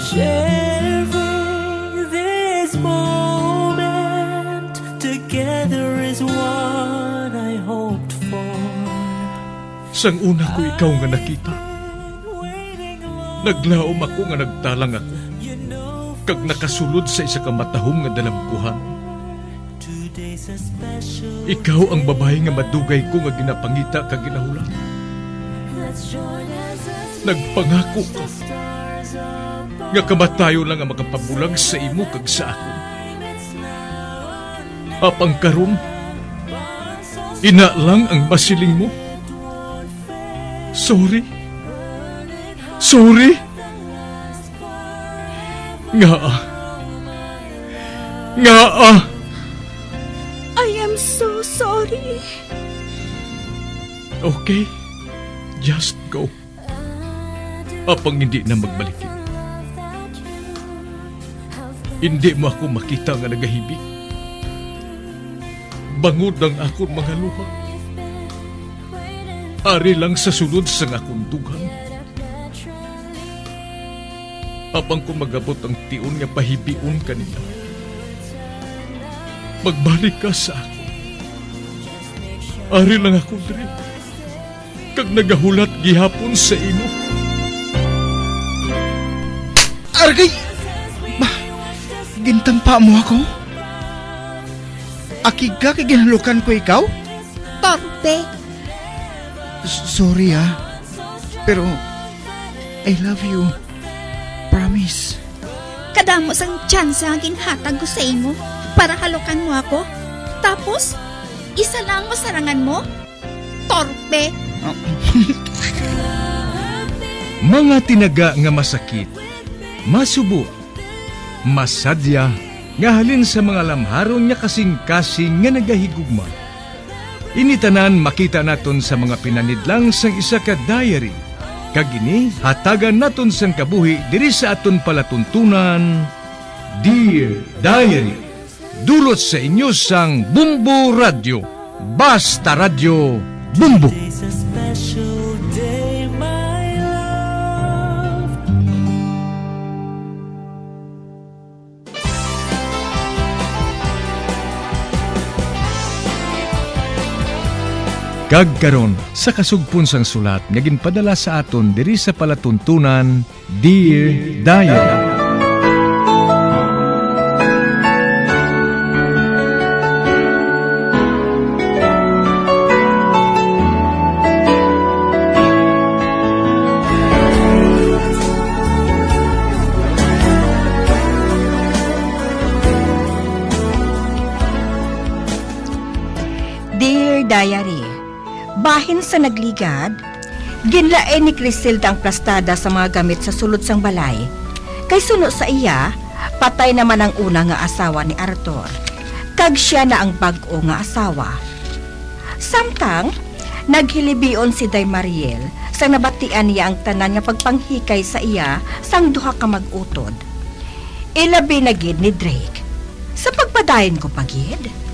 Sharing this moment together is what I hoped for. Sang una ko ikaw nga nakita, naglaom ako nga nagtalang ako, kag nakasulod sa isa ka matahom nga dalagkuhan. Ikaw ang babae nga madugay ko nga ginapangita kag ginahulan. Nagpangako ka nga kamatayo lang ang makapabulag sa imo kag sa ako. Apang karon, ina lang ang masiling mo. Sorry. Nga. I am so sorry. Okay, just go. Apang hindi na magbalikin. Hindi mo ako makita nga nagahibik. Bangod ang akong mga luha. Ari lang sa sulod sang akong dugang. Apang ko magabot ang tiun nga pahibiun kanila. Magbalik ka sa ako. Ari lang ako diri. Kag nagahulat gihapon sa imo. Argay! Gintampa mo ako? Akig ka kay ginalukan ko ikaw? Torpe. Sorry pero I love you. Promise. Kadamo sang tsansa ang ginhatag ko sa imo para halukan mo ako. Tapos, isa lang masarangan mo? Torpe. Mga tinaga nga masakit, masubo, masadya, nga halin sa mga lamharon nga kasing-kasing nga nagahigugma. Initanan makita naton sa mga pinanidlang sang isa ka diary. Kagini, hatagan naton sang kabuhi diri sa aton palatuntunan. Dear Diary, dulot sa inyo sang Bumbo Radio. Basta Radio Bumbo. It's a special day, my love. Kagkaron sa kasugpon sang sulat nga ginpadala sa aton diri sa palatuntunan, Dear Diary. Dear Diary, bahin sa nagligad, ginlaen ni Crisilda ang plastada sa mga gamit sa sulod sang balay. Kay suno sa iya, patay naman ang una nga asawa ni Arthur. Kag siya na ang bag-o nga asawa. Samtang, naghilibion si Day Mariel sa nabatian niya ang tanan nga pagpanghikay sa iya sang duha ka mag-utod. Ilabi na gid ni Drake. Sa pagpadayon ko pagid.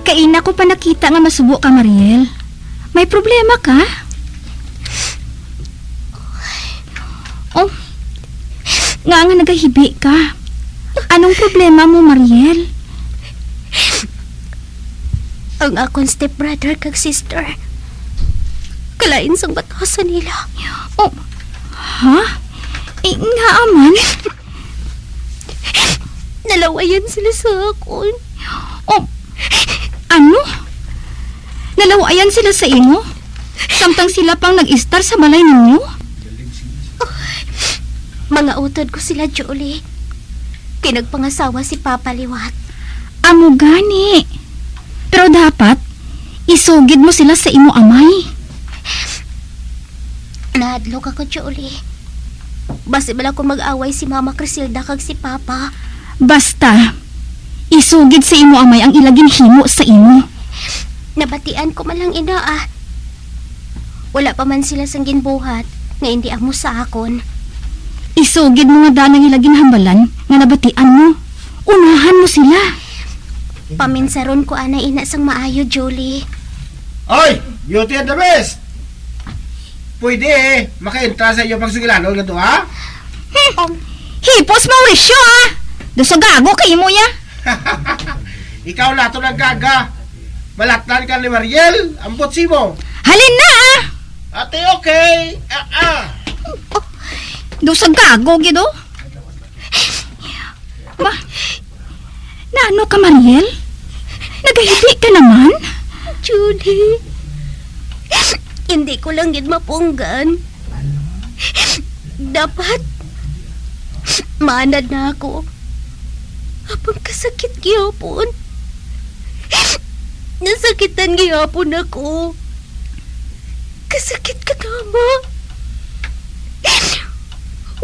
Kaina ko pa nakita nga masubo ka, Mariel. May problema ka? Oh, nga nagahibi ka. Anong problema mo, Mariel? Ang akong stepbrother kag sister, kalain sang batasan nila. Oh, ha? Nga aman? Nalawayan sila sa akon. Oh, ano? Nalawayan sila sa imo? Samtang sila pang nag-istar sa balay ninyo? Mga utod ko sila, Jolie. Pinagpangasawa si Papa Liwat. Amo gani. Pero dapat, isugid mo sila sa imo amay. Nahadlok ako, Jolie. Basta bala ko mag-away si Mama Crisilda kag si Papa. Basta, isugid sa imo amay ang ilagin himo sa imo. Nabatian ko man lang ina Wala pa man sila sang ginbuhat nga hindi amo sa akon. Isugid mo nga danang ilagin hambalan nga nabatian mo. Unahan mo sila. Paminsaron ko ana ina sang maayo, Julie. Oy! Beauty and the Beast! Pwede makaentra sa iyo pagsugilanon nga to, ha? Hipos Mauricio ah! Dosa gago kay mo ya. Ikaw lato ng gaga. Malatnan ka ni Mariel. Ambot si mo. Halin na ah! Ate, okay. Dosa gago gido. Naano ka, Mariel? Nagahiti ka naman? Julie, hindi ko lang gid mapunggan. Dapat manad na ako. Apang kasakit gihapon. Nasakitan gihapon ako. Kasakit ka tama.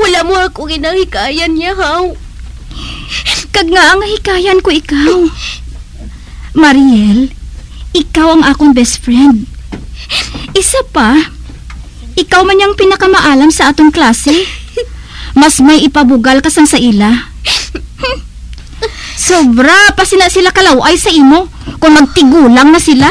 Wala mo ako ginahikayan niya, haw. Kag nga ang hikayan ko ikaw. Mariel, ikaw ang akong best friend. Isa pa, ikaw man yung pinakamaalam sa atong klase. Mas may ipabugal ka sang sa ila. Sobra pa sila kalaway sa imo kung magtigulang na sila.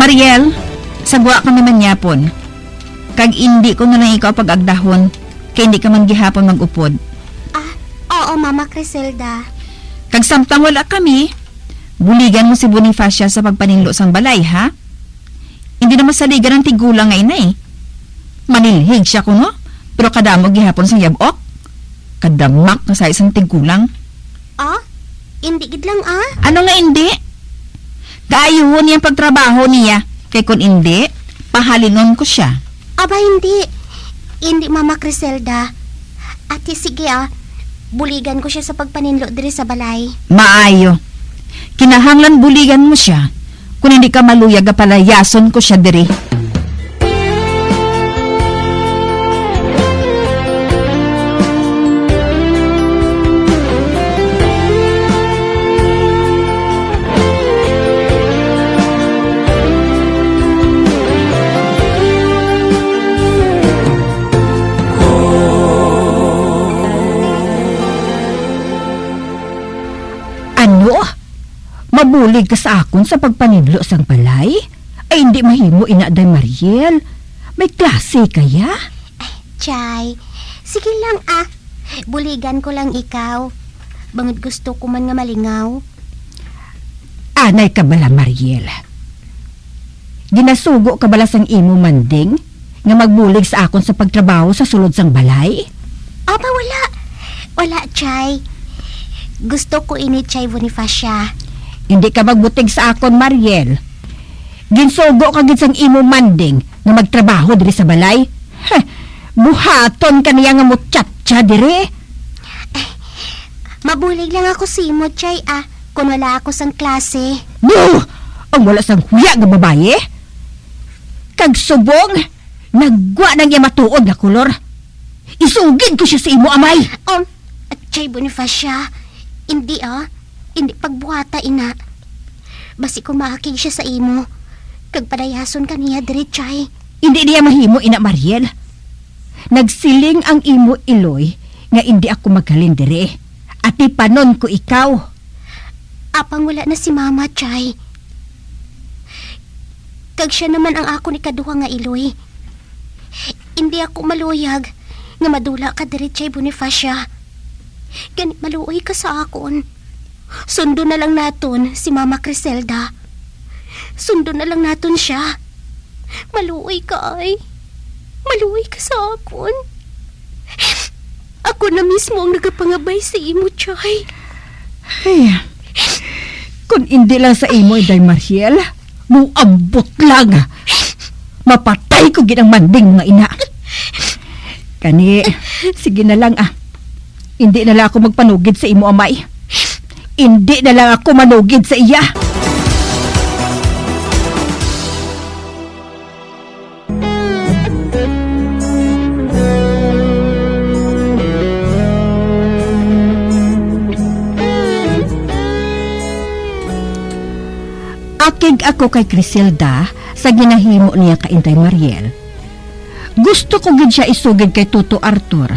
Mariel, sagwa ka naman yapon. Kag hindi ko na lang ikaw pag-agdahon, kay hindi ka man gihapon mag-upod. Oo, Mama Criselda. Kag samtang wala kami, buligan mo si Bonifacia sa pagpaninglo sang balay, ha? Hindi naman saligan ng tigulang nga inay. Manilhig siya kuno, pero kadamo gihapon sang yabok. Kadamak na sa isang tigulang. Hindi gid lang Ano nga hindi? Kaayuhon niyang pagtrabaho niya, kay kun hindi, pahalinon ko siya. Aba, hindi. Hindi, Mama Criselda. Ate, sige buligan ko siya sa pagpaninlo diri sa balay. Maayo. Kinahanglan buligan mo siya. Kung hindi ka maluyag, palayason ko siya diri. Ano? Mabulig ka sa akon sa pagpanidlo sang balay? Ay hindi mahimo inaday Mariel. May klase kaya? Chay, sige lang buligan ko lang ikaw. Bangod gusto ko man nga malingaw. Anay ka bala Mariel. Ginasugo ka bala sang imo manding nga magbulig sa akon sa pagtrabaho sa sulod sang balay? Aba, wala. Wala, Chay. Gusto ko ini, Chay Bonifacia. Hindi ka magbutig sa akon, Mariel. Ginsugo ka gid sang imo manding nga magtrabaho diri sa balay. Buhaton ka niya nga mutsatsa diri. Mabulig lang ako si mo, Chay, kung wala ako sang klase. Ang wala sang huya nga babaye. Kag subong, nagwa nang iya matuod nga kolor. Isugid ko siya sa imo, amay. Chay Bonifacia, hindi hindi pagbuhata ina. Basi kumakig siya sa imo. Kag padayason ka niya diri, Chay. Hindi niya mahimo, ina Mariel. Nagsiling ang imo iloy nga hindi ako magaling diri. At ipanon ko ikaw. Apang wala na si Mama, Chay. Kag siya naman ang ako ni kaduha nga iloy. Hindi ako maluyag nga madula ka diri, Chay Bonifacia. Ganit maluoy ka sa akon. Sundo na lang naton si Mama Criselda. Sundo na lang naton siya. Maluoy ka ay. Maluoy ka sa akon. Ako na mismo ang nagapangabay sa imo, Chay. Ay, kung hindi lang sa imo, Day Mariel, muambot lang. mapatay ko ginang manding mga ina. Kani, sige na lang Hindi na lang ako magpanugid sa imo, amay. Hindi na lang ako manugid sa iya. Akig ako kay Criselda sa ginahimo niya ka Inday Mariel. Gusto ko gid siya isugid kay Tuto Arthur.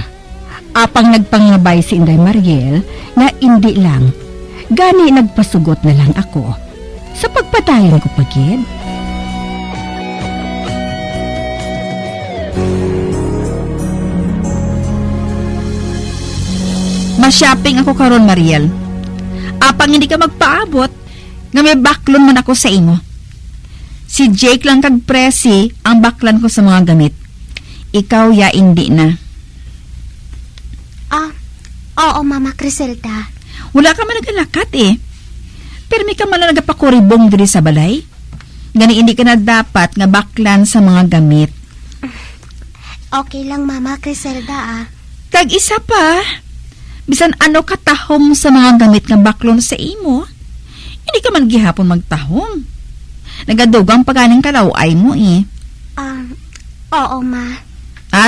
Apang nagpangabay si Inday Mariel nga hindi lang. Gani nagpasugot na lang ako sa pagpatayon ko pagid. Ma-shopping ako karon, Mariel. Apang hindi ka magpaabot, nga may baklon man ako sa imo. Si Jake lang kag Presi ang baklan ko sa mga gamit. Ikaw ya hindi na. Oo, Mama Criselda. Wala ka man nagalakat Pero may ka man lang nagapakuribong diri sa balay. Gani hindi ka na dapat nga baklan sa mga gamit. Okay lang, Mama Criselda Kag isa pa, bisan ano katahom sa mga gamit nga baklon sa imo, hindi ka man gihapon magtahom. Nagadugang paganing kalaway mo Oo, Ma.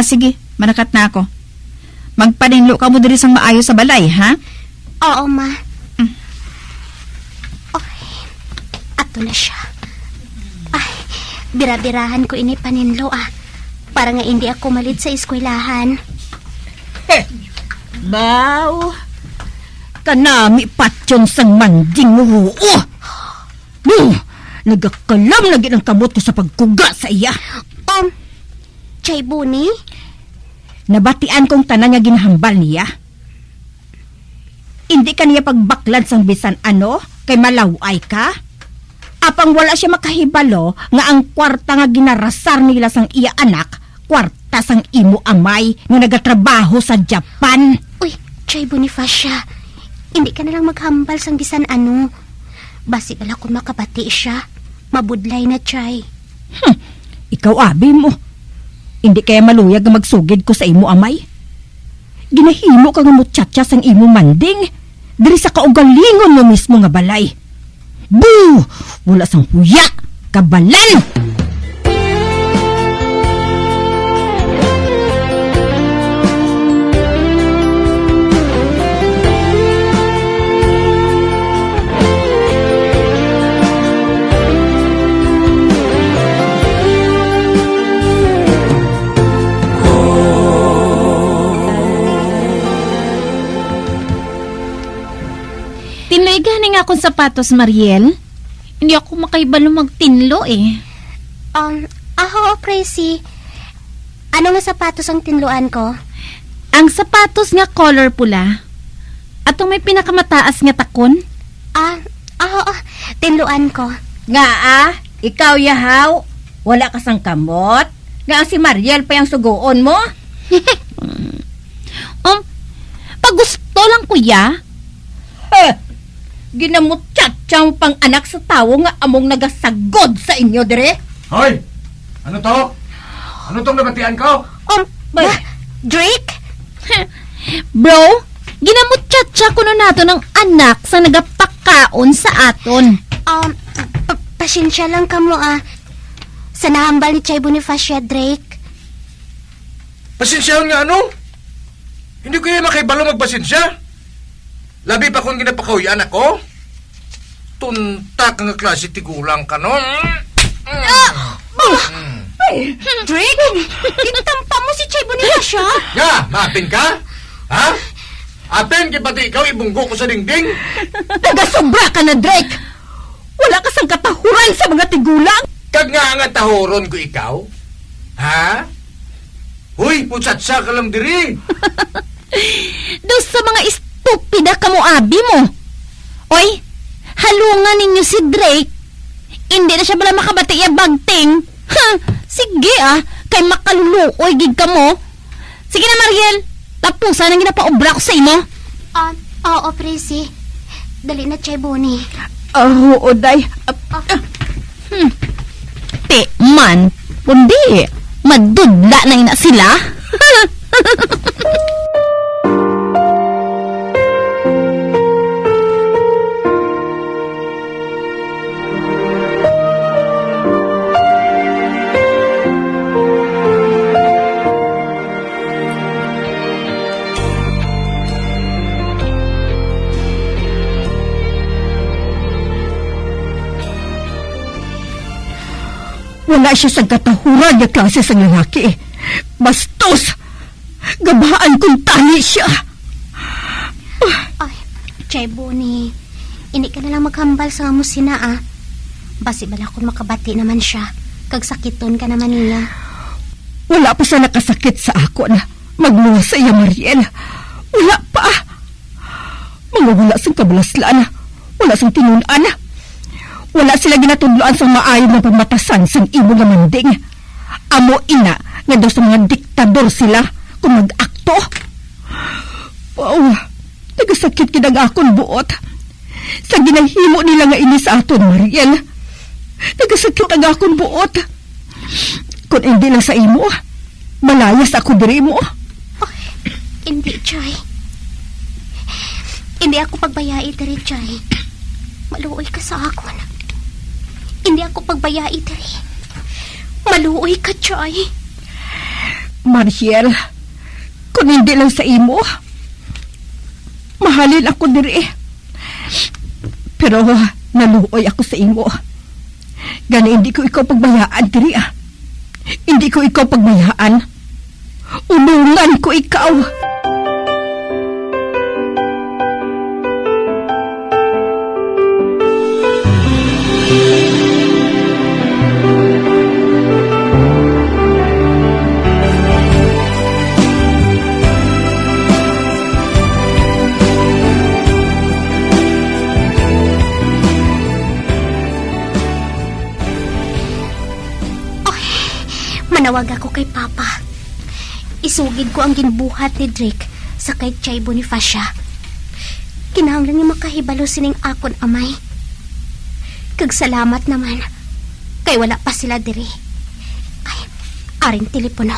Sige, manakat na ako. Magpaninlo ka mo diri sang maayo sa balay, ha? Oo, Ma. Okay. Ato na siya. Ay, bira-birahan ko ini paninlo para nga hindi ako malit sa eskwelahan. Baw, kanami patyon sang manding mo. Nagakalam lagi ng kamot ko sa pagkuga sa iya. Chay Buni? Nabatian kong tanan nga ginahambal niya. Hindi ka niya pagbaklan sang bisan kay malaway ka. Apang wala siya makahibalo nga ang kwarta nga ginarasar nila sang iya anak, kwarta sang imo amay nga nagatrabaho sa Japan. Uy, Chay Bonifacia, hindi ka nalang maghambal sang bisan Basi bala kung makabati siya, mabudlay na, Chay. Ikaw abi mo. Hindi kaya maluyag nga magsugid ko sa imo amay. Ginahimo ka nga muchacha sang imo manding diri sa kaugalingon mo mismo nga balay. Boo! Wala sang huya, kabalan! Tinloy gani nga akong sapatos, Mariel. Hindi ako makaibalo magtinlo Aho, Presi. Ano nga sapatos ang tinluan ko? Ang sapatos nga color pula. At may pinakamataas nga takon. Tinluan ko. Nga ikaw yahaw, wala ka sang kamot. Nga si Mariel pa yung sugoon mo. Pag gusto lang kuya. Ginamot tsatsang pang anak sa tawo nga among nagasagod sa inyo, dire? Hoy! Ano to? Ano tong nabatian ko? Drake? Bro, ginamot chatcha kuno nato ng anak sa nagapakaon sa aton. Pasensya lang kamo sa nahambal ni Chay Bonifacia, Drake. Pasensyahan nga Hindi ko yan makaibalo magpasensya. Labi pa kung ginapakahuyan ako. Tunta ka nga klase tigulang ka Drake? Itampa mo si Chay Bonifacia? Nga, maapin ka? Ha? Apin, pati ikaw ibunggo ko sa dingding? Taga-sobra ka na, Drake! Wala ka sang katahuran sa mga tigulang! Kag nga tahoron ko ikaw? Ha? Huy, putsatsa ka lang diri! Daw sa mga estupida ka mo, abi mo. Oy, halungan ninyo si Drake. Hindi na siya bala makabati iya bagting. Sige kay makaluluoy gig ka mo. Sige na, Mariel. Tapusan ang ginapaobra ko sa imo. Oo, Presi. Dali na, Chay Boni. Oo, Day. Te, man. Kundi, madudla na ina sila. Wala siya sa katahuran niya klase sa lalaki. Bastos! Gabahan kong tani siya. Ay, Chay Boni, hindi ka nalang maghambal sa amo sina ah. Basi bala kung makabati naman siya. Kag sakiton ka naman niya. Wala pa siya nakasakit sa ako na magmula sa iya, Mariel. Wala pa. Mga wala sang kabalaslaan. Wala sang tinunan. Wala sila ginatudloan sa maayong na pamatasan sang imo nga manding. Amo ina nga daw sa mga diktador sila kung mag-akto. Wow, nagasakit kinag akon buot. Sa ginahimo nila nga ini sa aton, Mariel. Nagasakit ang akon buot. Kung hindi lang sa imo, malayas ako diri mo. Oh, hindi, Chay. Hindi ako pagbayai diri, Chay. Maluoy ka sa akon. Hindi ako pagbayai diri. Maluoy ka, Chay. Mariel, kung hindi lang sa imo, mahalin ako diri. Pero naluoy ako sa imo. Gani hindi ko ikaw pagbayaan diri ah. Hindi ko ikaw pagbayaan. Ulungan ko ikaw. Manawag ako kay Papa. Isugid ko ang ginbuhat ni Drake sa kay Chay Bonifacia. Kinahanglan niya makahibalo sining akon amay. Kag salamat naman. Kay wala pa sila diri. Ay, aring telepono.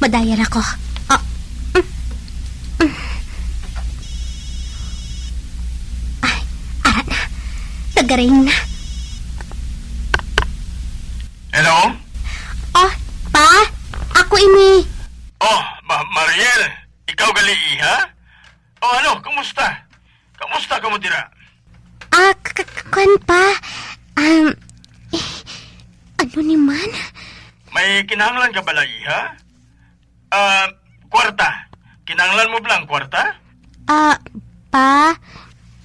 Madayar ako. Ay, arat na. Nagaring na. Hello? Oh, Pa? Ako ini. Oh, Mariel, ikaw gali, ha? Oh, ano, kumusta? Kamusta ka mo dira? Kan Pa? Ano ni man? May kinahanglan ka bala, ha? Kwarta. Kinahanglan mo blang kwarta? Pa?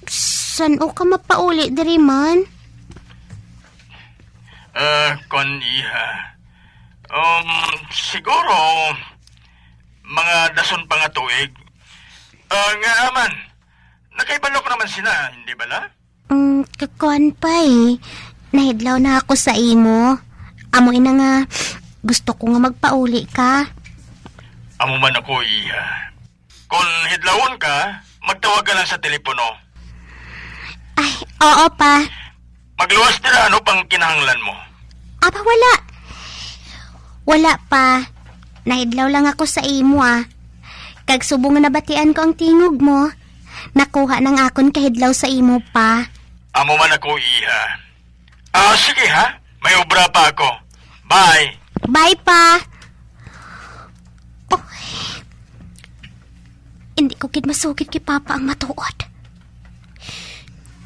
San o ka mapauli diri man? Kon iha. Siguro, mga dason pa nga tuig. Nga aman, nakaibalok naman sila, hindi bala? Kakuan pa eh. Nahidlaw na ako sa imo. Amo ina nga, gusto ko nga magpauli ka. Amo man ako, iha. Kung hidlawon ka, magtawag ka lang sa telepono. Ay, oo pa. Magluwas nila ano pang kinahanglan mo. Aba, wala. Wala pa. Nahidlaw lang ako sa imo Kag subong nga nabatian ko ang tingog mo. Nakuha ng akon kahidlaw sa imo pa. Amo man ako, iha. Sige ha. May obra pa ako. Bye. Bye pa. Oh. Hindi ko kid masugid kay Papa ang matuod.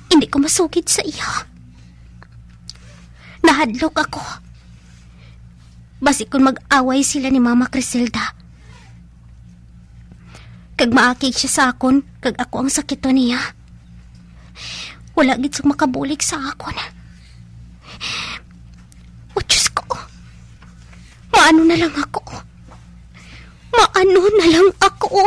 Hindi ko masugid sa iya. Nahadlok ako. Basi kung mag-away sila ni Mama Criselda. Kag maakig siya sa akon, kag ako ang sakito niya. Wala gid siyang makabulig sa akon. O Diyos ko. Maano na lang ako. Maano na lang ako.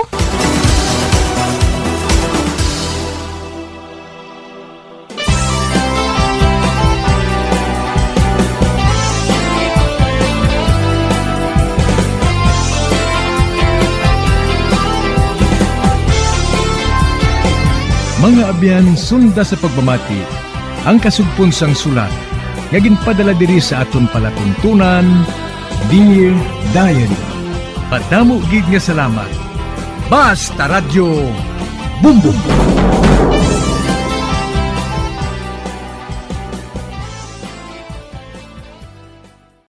Mga abyan, sunda sa pagmamati, ang kasugpon sang sulat, nga ginpadala diri sa aton palatuntunan, Dear Diary, Patamo gid nga salamat. Basta Radyo Bumbum.